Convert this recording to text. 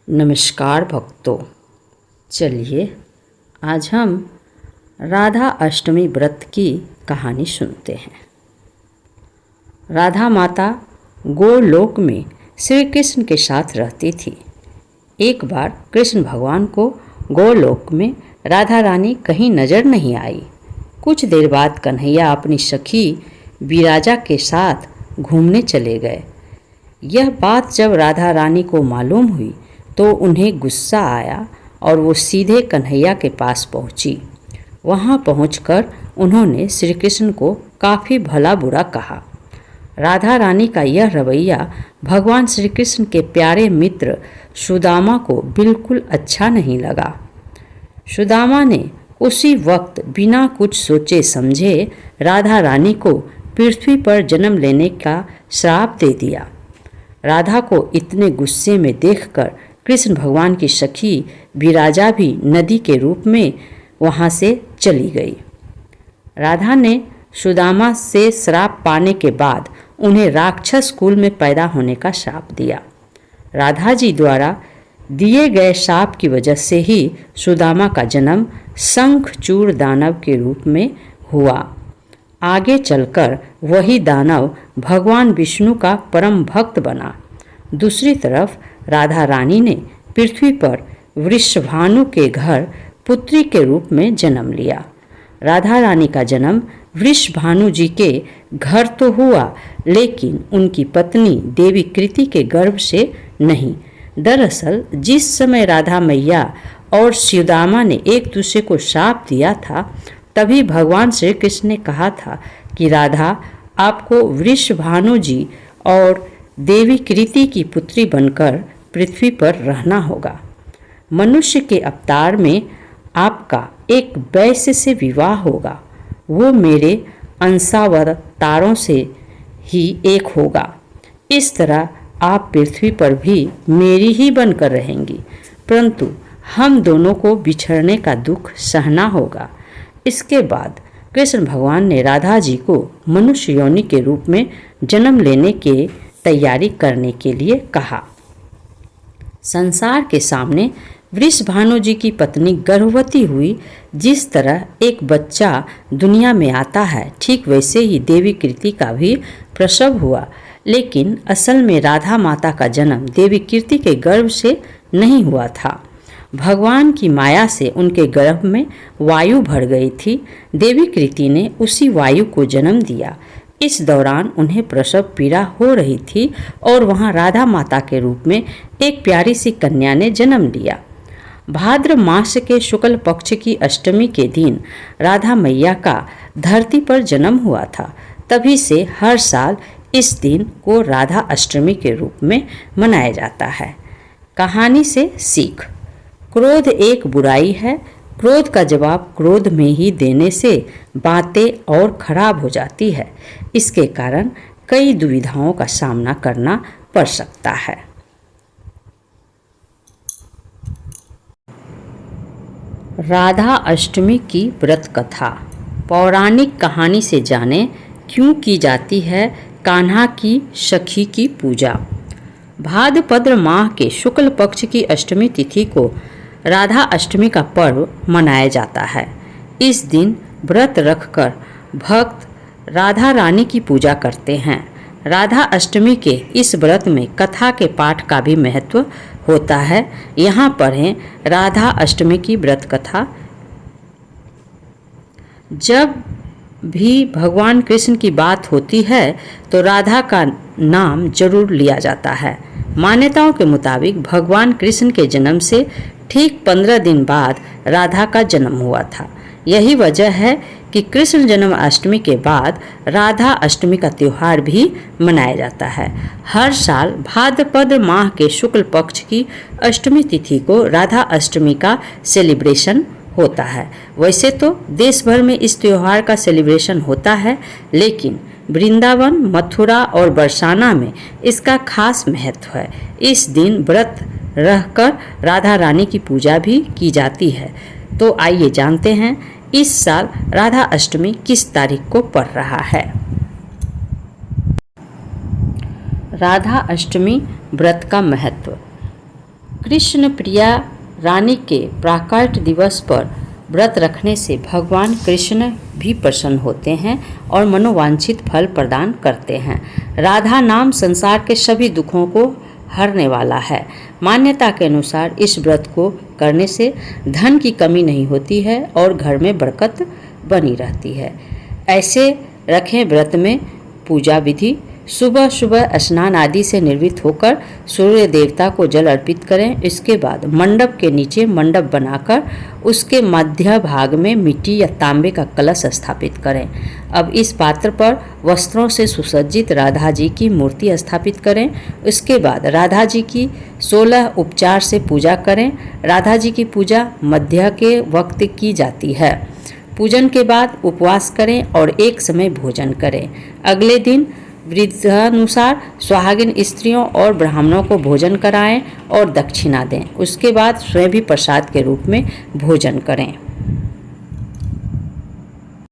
नमस्कार भक्तों, चलिए आज हम राधा अष्टमी व्रत की कहानी सुनते हैं। राधा माता गोलोक में श्री कृष्ण के साथ रहती थी। एक बार कृष्ण भगवान को गोलोक में राधा रानी कहीं नजर नहीं आई। कुछ देर बाद कन्हैया अपनी सखी विराजा के साथ घूमने चले गए। यह बात जब राधा रानी को मालूम हुई तो उन्हें गुस्सा आया और वो सीधे कन्हैया के पास पहुंची। वहां पहुंचकर उन्होंने श्री कृष्ण को काफ़ी भला बुरा कहा। राधा रानी का यह रवैया भगवान श्री कृष्ण के प्यारे मित्र सुदामा को बिल्कुल अच्छा नहीं लगा। सुदामा ने उसी वक्त बिना कुछ सोचे समझे राधा रानी को पृथ्वी पर जन्म लेने का श्राप दे दिया। राधा को इतने गुस्से में देखकर कृष्ण भगवान की सखी विराजा भी नदी के रूप में वहाँ से चली गई। राधा ने सुदामा से श्राप पाने के बाद उन्हें राक्षस कुल में पैदा होने का श्राप दिया। राधा जी द्वारा दिए गए श्राप की वजह से ही सुदामा का जन्म शंखचूड़ दानव के रूप में हुआ। आगे चलकर वही दानव भगवान विष्णु का परम भक्त बना। दूसरी तरफ राधा रानी ने पृथ्वी पर वृषभानु के घर पुत्री के रूप में जन्म लिया। राधा रानी का जन्म वृषभानु जी के घर तो हुआ, लेकिन उनकी पत्नी देवी कृति के गर्भ से नहीं। दरअसल जिस समय राधा मैया और सुदामा ने एक दूसरे को श्राप दिया था, तभी भगवान श्री कृष्ण ने कहा था कि राधा, आपको वृषभानु जी और देवी कृति की पुत्री बनकर पृथ्वी पर रहना होगा। मनुष्य के अवतार में आपका एक वैश्य से विवाह होगा। वो मेरे अंशावतारों से ही एक होगा। इस तरह आप पृथ्वी पर भी मेरी ही बनकर रहेंगी, परंतु हम दोनों को बिछड़ने का दुख सहना होगा। इसके बाद कृष्ण भगवान ने राधा जी को मनुष्य योनि के रूप में जन्म लेने की तैयारी करने के लिए कहा। संसार के सामने वृषभानु जी की पत्नी गर्भवती हुई। जिस तरह एक बच्चा दुनिया में आता है, ठीक वैसे ही देवी कृति का भी प्रसव हुआ। लेकिन असल में राधा माता का जन्म देवी कृति के गर्भ से नहीं हुआ था। भगवान की माया से उनके गर्भ में वायु भर गई थी। देवी कृति ने उसी वायु को जन्म दिया। इस दौरान उन्हें प्रसव पीड़ा हो रही थी और वहां राधा माता के रूप में एक प्यारी सी कन्या ने जन्म लिया। भाद्र मास के शुक्ल पक्ष की अष्टमी के दिन राधा मैया का धरती पर जन्म हुआ था। तभी से हर साल इस दिन को राधा अष्टमी के रूप में मनाया जाता है। कहानी से सीख: क्रोध एक बुराई है। क्रोध का जवाब क्रोध में ही देने से बातें और खराब हो जाती है। इसके कारण कई दुविधाओं का सामना करना पड़ सकता है। राधा अष्टमी की व्रत कथा। पौराणिक कहानी से जाने क्यों की जाती है कान्हा की सखी की पूजा। भाद्रपद माह के शुक्ल पक्ष की अष्टमी तिथि को राधा अष्टमी का पर्व मनाया जाता है। इस दिन व्रत रखकर भक्त राधा रानी की पूजा करते हैं। राधा अष्टमी के इस व्रत में कथा के पाठ का भी महत्व होता है। यहाँ पर है राधा अष्टमी की व्रत कथा। जब भी भगवान कृष्ण की बात होती है तो राधा का नाम जरूर लिया जाता है। मान्यताओं के मुताबिक भगवान कृष्ण के जन्म से ठीक 15 दिन बाद राधा का जन्म हुआ था। यही वजह है कि कृष्ण जन्माष्टमी के बाद राधा अष्टमी का त्यौहार भी मनाया जाता है। हर साल भाद्रपद माह के शुक्ल पक्ष की अष्टमी तिथि को राधा अष्टमी का सेलिब्रेशन होता है। वैसे तो देश भर में इस त्यौहार का सेलिब्रेशन होता है, लेकिन वृंदावन, मथुरा और बरसाना में इसका खास महत्व है। इस दिन व्रत रहकर राधा रानी की पूजा भी की जाती है। तो आइए जानते हैं इस साल राधा अष्टमी किस तारीख को पड़ रहा है। राधा अष्टमी व्रत का महत्व। कृष्ण प्रिया रानी के प्राकट्य दिवस पर व्रत रखने से भगवान कृष्ण भी प्रसन्न होते हैं और मनोवांछित फल प्रदान करते हैं। राधा नाम संसार के सभी दुखों को हरने वाला है। मान्यता के अनुसार इस व्रत को करने से धन की कमी नहीं होती है और घर में बरकत बनी रहती है। ऐसे रखें व्रत में पूजा विधि। सुबह सुबह स्नान आदि से निर्वृत्त होकर सूर्य देवता को जल अर्पित करें। इसके बाद मंडप के नीचे मंडप बनाकर उसके मध्य भाग में मिट्टी या तांबे का कलश स्थापित करें। अब इस पात्र पर वस्त्रों से सुसज्जित राधा जी की मूर्ति स्थापित करें। उसके बाद राधा जी की 16 उपचार से पूजा करें। राधा जी की पूजा मध्य के वक्त की जाती है। पूजन के बाद उपवास करें और एक समय भोजन करें। अगले दिन विधानुसार सुहागिन स्त्रियों और ब्राह्मणों को भोजन कराएं और दक्षिणा दें। उसके बाद स्वयं भी प्रसाद के रूप में भोजन करें।